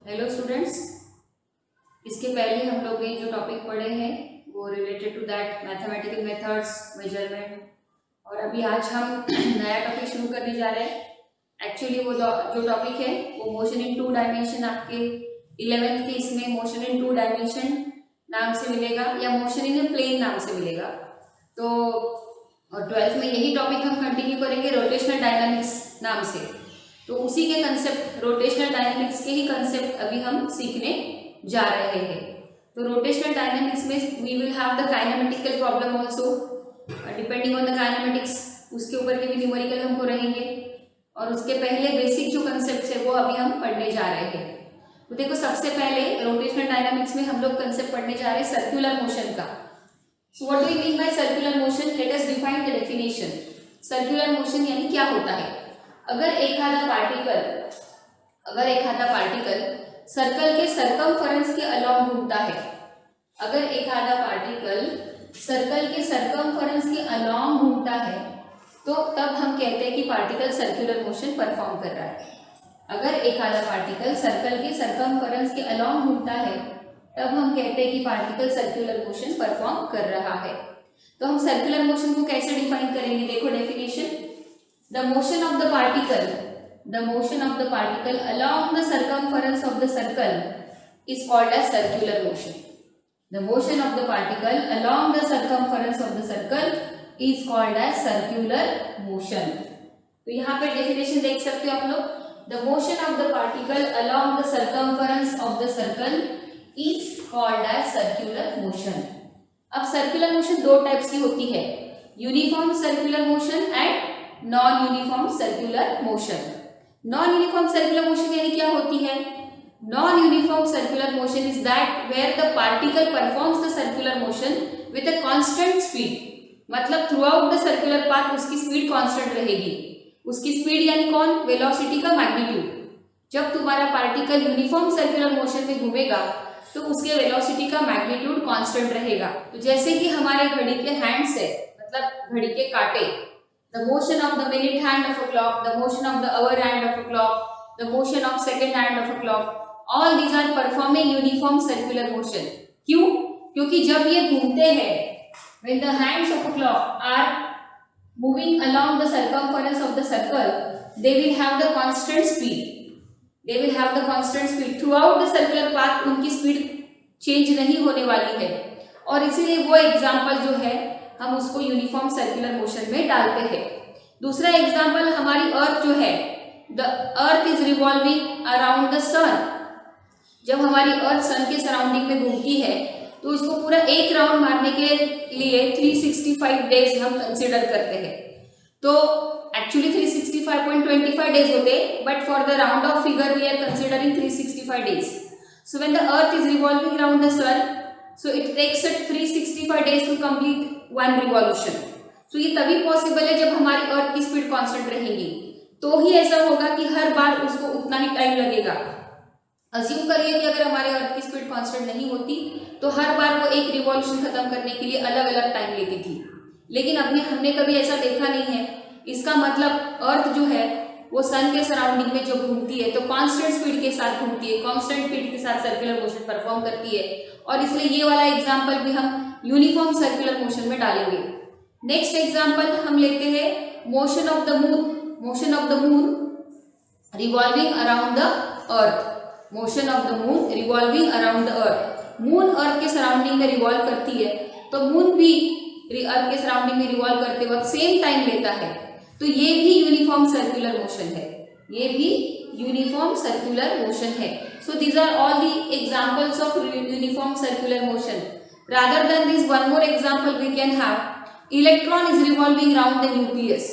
Hello students, इसके पहले हम लोग ये जो टॉपिक पढ़े हैं वो related to that mathematical methods, measurement. और अभी आज हम नया टॉपिक शुरू करने जा रहे हैं। एक्चुअली वो जो टॉपिक है वो मोशन इन 2 डायमेंशन आपके 11th के इसमें मोशन इन 2 डायमेंशन नाम से मिलेगा या मोशन इन ए प्लेन नाम से मिलेगा। तो 12th में यही टॉपिक हम कंटिन्यू करेंगे रोटेशनल डायनामिक्स नाम से। तो उसी के कंसेप्ट, रोटेशनल डायनामिक्स के ही कंसेप्ट अभी हम सीखने जा रहे हैं। तो रोटेशनल डायनामिक्स में we will have the kinematical problem also, depending on the kinematics उसके ऊपर के भी न्यूमेरिकल हमको रहेंगे। और उसके पहले बेसिक जो कंसेप्ट है वो अभी हम पढ़ने जा रहे हैं। तो देखो, सबसे पहले रोटेशनल डायनामिक्स में हम लोग कंसेप्ट पढ़ने जा रहे हैं सर्कुलर मोशन का। So what do we mean by circular motion? Let us define the definition. Circular motion यानी क्या होता है? अगर एक आधा पार्टिकल सर्कल के सरकमफेरेंस के अलोंग घूमता है, अगर एक आधा पार्टिकल सर्कल के सरकमफेरेंस के अलोंग घूमता है तो तब हम कहते हैं कि पार्टिकल सर्कुलर मोशन परफॉर्म कर रहा है। अगर एक आधा पार्टिकल सर्कल के सरकमफेरेंस के अलोंग घूमता है तब हम कहते हैं कि पार्टिकल सर्कुलर मोशन परफॉर्म कर रहा है। तो हम सर्कुलर मोशन को कैसे डिफाइन करेंगे? देखो definition, the motion of the particle along the circumference of the circle is called as circular motion. The motion of the particle along the circumference of the circle is called as circular motion. तो यहाँ पे definition देख सकते हो आप लोग, the motion of the particle along the circumference of the circle is called as circular motion. अब circular motion दो टाइप्स की होती है, uniform circular motion and non uniform circular motion. Non uniform circular motion यानी क्या होती है? Non uniform circular motion is that where the particle performs the circular motion with a constant speed. मतलब throughout the circular path उसकी speed constant रहेगी। उसकी speed यानी कौन? वेलोसिटी का मैग्नीट्यूड। जब तुम्हारा पार्टिकल यूनिफॉर्म सर्कुलर मोशन में घूमेगा तो उसके वेलोसिटी का मैग्नीट्यूड कांस्टेंट रहेगा। तो जैसे कि हमारे घड़ी के हैंड्स है, मतलब घड़ी के कांटे, the motion of the minute hand of a clock, the motion of the hour hand of a clock, the motion of second hand of a clock, all these are performing uniform circular motion. क्यों? क्योंकि जब ये घूमते हैं, when the hands of a clock are moving along the circumference of the circle, they will have the constant speed. They will have the constant speed throughout the circular path. उनकी speed change नहीं होने वाली है और इसीलिए वो example जो है हम उसको यूनिफॉर्म सर्कुलर मोशन में डालते हैं। दूसरा एग्जाम्पल, हमारी अर्थ जो है, the earth is revolving around the sun. जब हमारी अर्थ सन के सराउंडिंग में घूमती है तो उसको पूरा एक राउंड मारने के लिए 365 डेज हम कंसिडर करते हैं। तो एक्चुअली 365.25 डेज होते, but for the round off figure we are considering 365 days. So when the earth is revolving around the sun, so it takes 365 days to complete one revolution. So ये तभी possible है जब हमारी अर्थ की speed constant रहेगी, तो ही ऐसा होगा कि हर बार उसको उतना ही टाइम लगेगा। अज्यूम करिए कि अगर हमारे अर्थ की स्पीड कांस्टेंट नहीं होती तो हर बार वो एक रिवॉल्यूशन खत्म करने के लिए अलग अलग टाइम लेती थी, लेकिन हमने कभी ऐसा देखा नहीं है। इसका मतलब अर्थ जो है वो सन के सराउंडिंग में जब घूमती है तो कांस्टेंट स्पीड के साथ घूमती है, कांस्टेंट स्पीड के साथ सर्कुलर मोशन परफॉर्म करती है, और इसलिए ये वाला एग्जाम्पल भी हम यूनिफॉर्म सर्कुलर मोशन में डालेंगे। नेक्स्ट एग्जाम्पल हम लेते हैं motion of the moon. Motion of the moon revolving around the earth. Motion of the moon revolving around the earth. Moon earth के सराउंडिंग में रिवॉल्व करती है, तो मून भी अर्थ के सराउंडिंग में रिवॉल्व करते वक्त सेम टाइम लेता है, तो ये भी यूनिफॉर्म सर्कुलर मोशन है। ये भी यूनिफॉर्म सर्कुलर मोशन है। So these are all the examples of uniform circular motion. Rather than this, one more example we can have. Electron is revolving around the nucleus.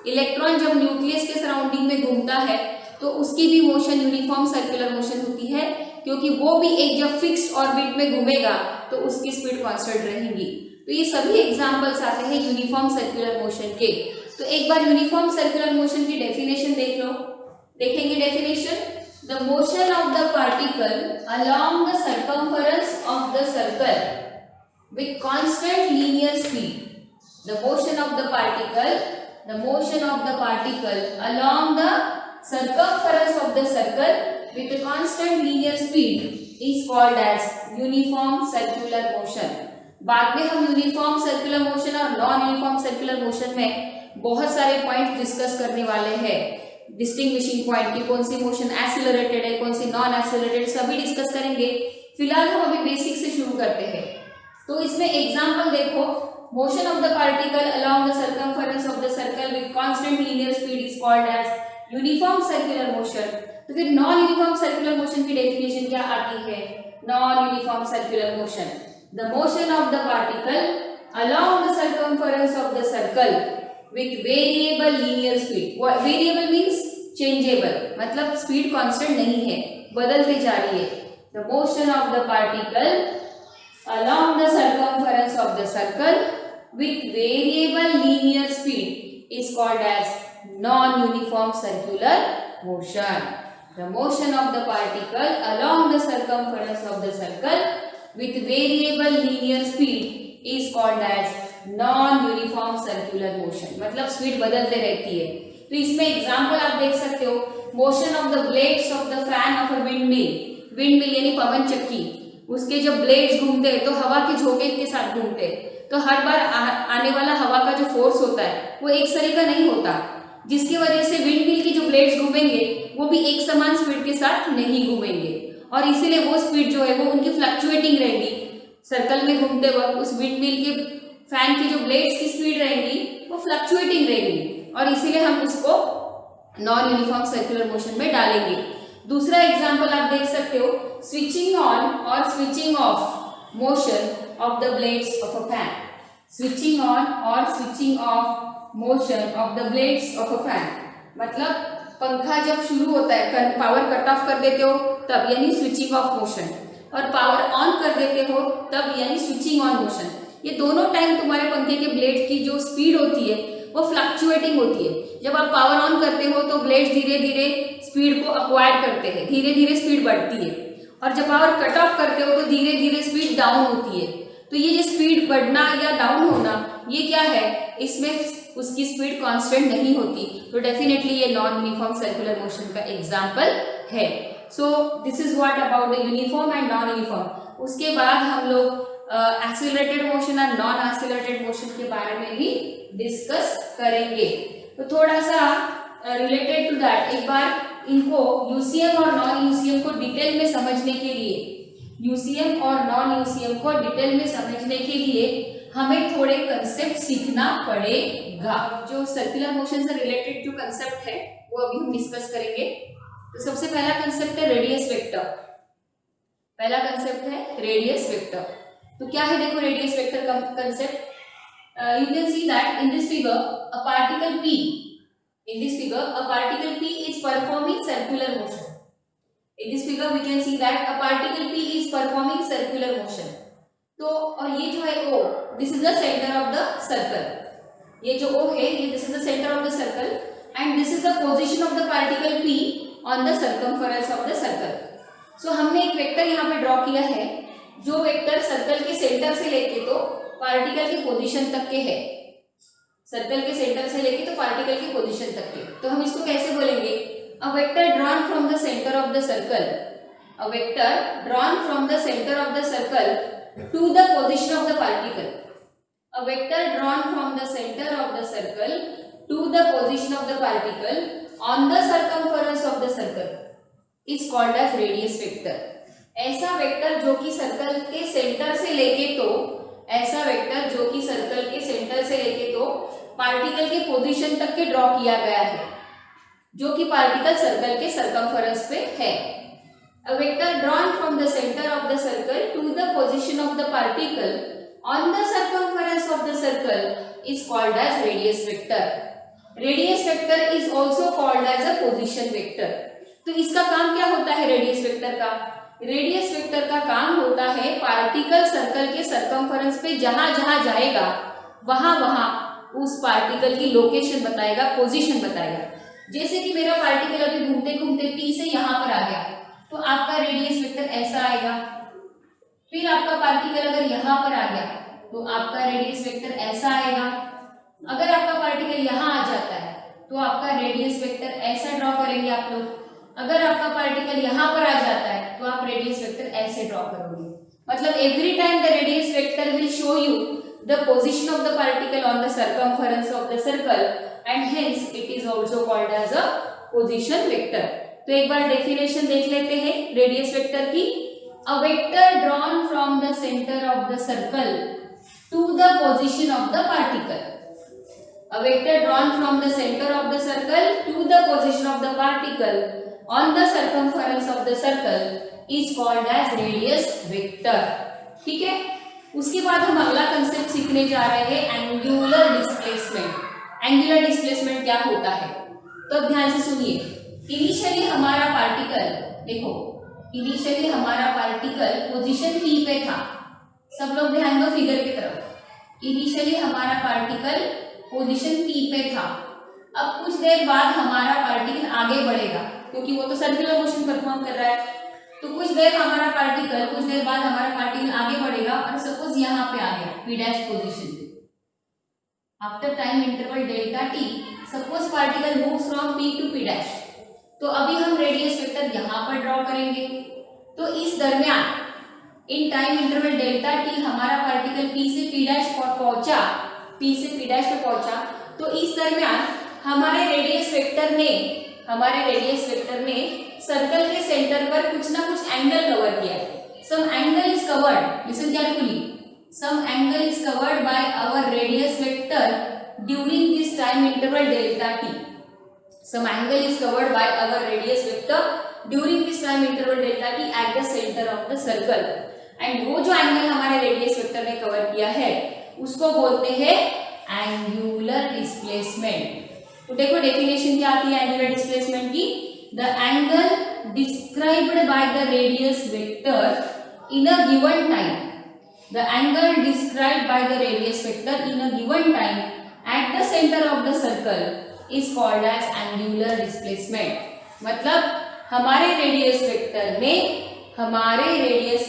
Electron जब nucleus के surrounding में घूमता है तो उसकी भी motion uniform circular motion होती है, क्योंकि वो भी एक जब फिक्स्ड ऑर्बिट में घूमेगा तो उसकी स्पीड कांस्टेंट रहेगी। तो ये सभी एग्जाम्पल्स आते हैं यूनिफॉर्म सर्कुलर मोशन के। तो एक बार यूनिफॉर्म सर्कुलर मोशन की डेफिनेशन देख लो। देखेंगे definition, the motion of the particle along the circumference of the circle with constant linear speed. The motion of the particle along the circumference of the circle with a constant linear speed is called as uniform circular motion. बाद में हम uniform circular motion और non uniform circular motion में बहुत सारे points discuss करने वाले हैं, डिस्टिंग्विशिंग पॉइंट की कौन सी मोशन एक्सीलरेटेड है, कौन सी नॉन एक्सीलरेटेड, सभी डिस्कस करेंगे। फिलहाल हम अभी बेसिक से शुरू करते हैं। तो इसमें एग्जांपल देखो, motion of the particle along the circumference of the circle with constant linear speed is called as uniform circular motion. तो फिर नॉन यूनिफॉर्म सर्कुलर मोशन की डेफिनेशन क्या आती है? Non uniform circular motion, the motion of the particle along the circumference of the circle with variable linear speed. Variable means changeable, मतलब speed constant नहीं है, बदलती जा रही है। The motion of the particle along the circumference of the circle with variable linear speed is called as non-uniform circular motion. The motion of the particle along the circumference of the circle with variable linear speed is called as non-uniform circular motion. मतलब speed बदलते रहती है। तो इसमें example आप देख सकते हो, motion of the blades of the fan of a wind mill. Wind mill यानी पवन चक्की, उसके जब ब्लेड्स घूमते हैं तो हवा के झोंके के साथ घूमते हैं, तो हर बार आने वाला हवा का जो फोर्स होता है वो एक सरी का नहीं होता, जिसकी वजह से विंड मिल की जो ब्लेड्स घूमेंगे वो भी एक समान स्पीड के साथ नहीं घूमेंगे, और इसीलिए वो स्पीड जो है वो उनकी फ्लक्चुएटिंग रहेगी। सर्कल में घूमते वक्त उस विंड मिल के फैन की जो ब्लेड्स की स्पीड रहेगी वो फ्लक्चुएटिंग रहेगी, और इसीलिए हम उसको नॉन यूनिफॉर्म सर्कुलर मोशन में डालेंगे। दूसरा एग्जाम्पल आप देख सकते हो, स्विचिंग ऑन और switching off motion of the blades of a fan. Switching on और switching off motion of the blades of a fan, मतलब पंखा जब शुरू होता है, पावर कट ऑफ कर देते हो तब यानी स्विचिंग ऑफ मोशन, और पावर ऑन कर देते हो तब यानी स्विचिंग ऑन मोशन। ये दोनों टाइम तुम्हारे पंखे के ब्लेड की जो स्पीड होती है वो फ्लक्चुएटिंग होती है। जब आप पावर ऑन करते हो तो ब्लेड्स धीरे धीरे स्पीड को अक्वायर करते हैं, धीरे धीरे स्पीड बढ़ती है, और जब पावर कट ऑफ करते हो तो धीरे धीरे स्पीड डाउन होती है। तो ये जो स्पीड बढ़ना या डाउन होना, ये क्या है, इसमें उसकी स्पीड कांस्टेंट नहीं होती, तो डेफिनेटली ये नॉन यूनिफॉर्म सर्कुलर मोशन का एग्जांपल है। So this is what about the uniform and non uniform. उसके बाद हम लोग एक्सीलरेटेड मोशन और नॉन एक्सीलरेटेड मोशन के बारे में भी डिस्कस करेंगे। तो थोड़ा सा रिलेटेड टू दैट, एक बार इनको यूसीएम और नॉन यूसीएम को डिटेल में समझने के लिए, यूसीएम और नॉन यूसीएम को डिटेल में समझने के लिए हमें थोड़े कंसेप्ट सीखना पड़ेगा। जो सर्कुलर मोशन से रिलेटेड जो कंसेप्ट है वो अभी हम डिस्कस करेंगे। तो सबसे पहला कंसेप्ट है रेडियस वेक्टर। पहला कंसेप्ट है रेडियस वेक्टर। तो क्या है, देखो रेडियस वेक्टर का concept. You can see that in this figure a particle P, in this figure a particle P is performing circular motion. In this figure we can see that a particle P is performing circular motion. तो और ये जो है O, this is the center of the circle. ये जो O है, ये this is the center of the circle and this is the position of the particle P on the circumference of the circle. So हमने एक vector यहाँ पे draw किया है, जो वेक्टर सर्कल के सेंटर से लेके तो पार्टिकल की पोजीशन तक के है, सर्कल के सेंटर से लेके तो पार्टिकल की पोजीशन तक के। तो हम इसको कैसे बोलेंगे, a vector drawn from the centre of the circle, a vector drawn from the centre of the circle to the position of the particle, a vector drawn from the centre of the circle to the position of the particle on the circumference of the circle is called as radius vector. ऐसा vector जो कि circle के centre से लेके तो, ऐसा vector जो कि सर्कल के सेंटर से लेके तो पार्टिकल के पोजीशन तक के ड्रॉ किया गया है, जो कि पार्टिकल सर्कल के सर्कमफेरेंस पे है। A vector drawn from the centre of the circle to the position of the particle on the circumference of the circle is called as radius vector. Radius vector is also called as a position vector. तो इसका काम क्या होता है radius vector का? Radius vector का काम होता है पार्टिकल सर्कल के सर्कमफेरेंस पे जहां जहां जाएगा वहां वहां उस पार्टिकल की लोकेशन बताएगा, पोजीशन बताएगा। जैसे कि मेरा पार्टिकल अभी घूमते घूमते P से यहाँ पर आ गया, तो आपका रेडियस वेक्टर ऐसा आएगा। फिर आपका पार्टिकल अगर यहाँ पर आ गया तो आपका रेडियस वेक्टर ऐसा आएगा। अगर आपका पार्टिकल यहाँ आ जाता है तो आपका रेडियस वेक्टर ऐसा ड्रॉ करेंगे आप लोग। अगर आपका पार्टिकल यहाँ पर आ जाता है तो आप रेडियस वेक्टर ऐसे ड्रॉ करोगे, मतलब every time the radius vector will show you the position of the particle on the circumference of the circle and hence it is also called as a position vector. तो एक बार definition देख लेते हैं radius vector की। A vector drawn from the centre of the circle to the position of the particle. A vector drawn from the center of the circle to the position of the particle on the circumference of the circle is called as radius vector। ठीक है, उसके बाद हम अगला concept सीखने जा रहे हैं एंगुलर डिस्प्लेसमेंट। एंगुलर डिस्प्लेसमेंट क्या होता है, तो ध्यान से सुनिए। इनिशियली हमारा पार्टिकल, देखो इनिशियली हमारा पार्टिकल पोजीशन P पे था। सब लोग ध्यान दो फिगर की तरफ। इनिशियली हमारा पार्टिकल पोजीशन P पे था। अब कुछ देर बाद हमारा पार्टिकल आगे बढ़ेगा क्योंकि वो तो सर्कुलर मोशन परफॉर्म कर रहा है। तो कुछ देर हमारा पार्टिकल, कुछ देर बाद हमारा पार्टिकल आगे बढ़ेगा और सपोज यहाँ पे आ गया P डैश पोजीशन पे। After time interval delta t suppose particle moves from P to P dash, तो अभी हम रेडियस वेक्टर यहाँ पर ड्रॉ करेंगे। तो इस दरमियान in time interval delta t हमारा पार्टिकल P से P डैश पहुंचा, P से P डैश पे पहुंचा, तो इस दरमियान हमारे रेडियस वेक्टर ने सर्कल के सेंटर पर कुछ ना कुछ एंगल कवर किया है। Some angle is covered, listen carefully, some angle is covered by our radius vector during this time interval delta t। Some angle is covered by our radius vector during this time interval delta t eight the centre of the circle. And वो जो angle हमारे radius vector ने cover किया है उसको बोलते हैं angular displacement. तो देखो डेफिनेशन क्या आती है एंगुलर डिस्प्लेसमेंट की। The angle described by the radius vector in a given time, the angle described by the radius vector in a given time at the centre of the circle is called as angular displacement. मतलब हमारे radius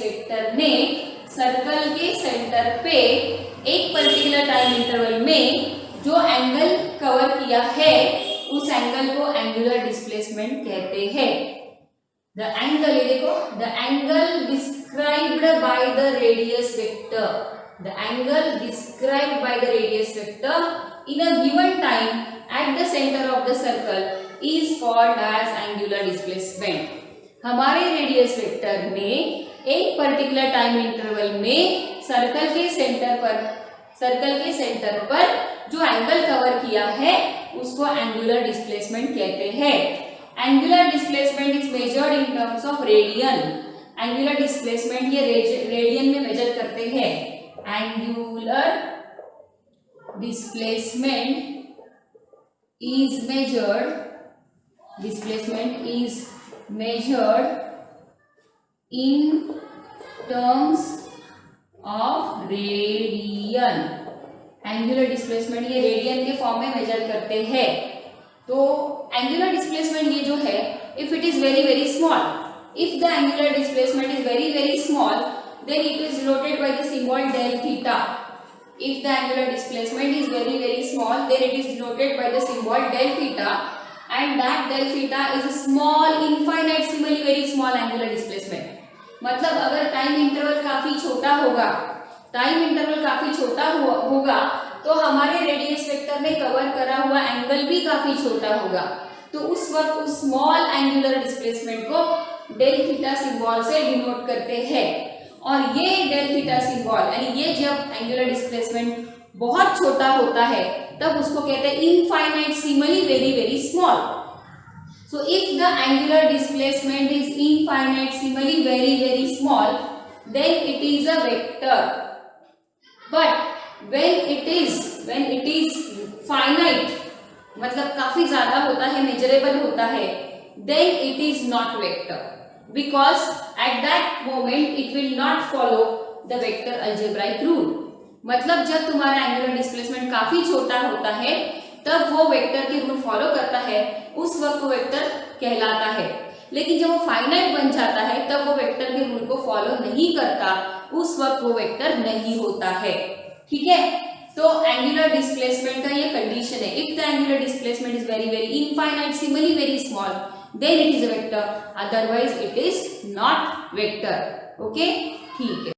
vector ने circle के centre पे एक particular time interval में जो angle cover किया है उस एंगल को एंगुलर डिस्प्लेसमेंट कहते हैं। द एंगल, ये देखो, the angle described by the radius vector, the angle described by the radius vector in a given time at the centre of the circle is called as angular displacement. हमारे radius vector ने एक particular time interval में circle के centre पर जो angle cover किया है उसको एंगुलर डिस्प्लेसमेंट कहते हैं। Angular displacement is measured in terms of radian. Angular displacement ये रेडियन में मेजर करते हैं। Angular displacement is measured in terms of radian. Angular displacement ये रेडियन के फॉर्म में मेजर करते हैं। तो एंगुलर डिस्प्लेसमेंट ये जो है, if it is very very small, if the angular displacement is very very small then it is denoted by the symbol del theta। if the angular displacement is very very small then it is denoted by the symbol del theta and that del theta is a small infinitesimally very small angular displacement। मतलब अगर time interval काफी छोटा होगा तो हमारे radius vector में cover करा हुआ एंगल भी काफी छोटा होगा, तो उस वक्त उस स्मॉल एंगुलर डिस्प्लेसमेंट को डेल थीटा सिंबल से डिनोट करते हैं। और ये डेल थीटा सिंबल यानी ये जब एंगुलर डिस्प्लेसमेंट बहुत छोटा होता है तब उसको कहते हैं infinitesimally very very small. So if the angular displacement is infinitesimally very very small then it is a vector, but when it is finite मतलब काफी ज्यादा होता है, मेजरेबल होता है, then it is not vector because at that moment it will not follow the vector algebraic rule। मतलब जब तुम्हारा एंगुलर डिस्प्लेसमेंट काफी छोटा होता है तब वो वेक्टर के रूल फॉलो करता है, उस वक्त वो वेक्टर कहलाता है। लेकिन जब वो फाइनाइट बन जाता है तब वो वेक्टर के रूल को फॉलो नहीं करता, उस वक्त वो वेक्टर नहीं होता है। ठीक है, तो एंगुलर डिस्प्लेसमेंट का ये कंडीशन है। If the angular displacement is very very infinitesimally very small then it is a vector, otherwise it is not vector. Okay, ठीक है.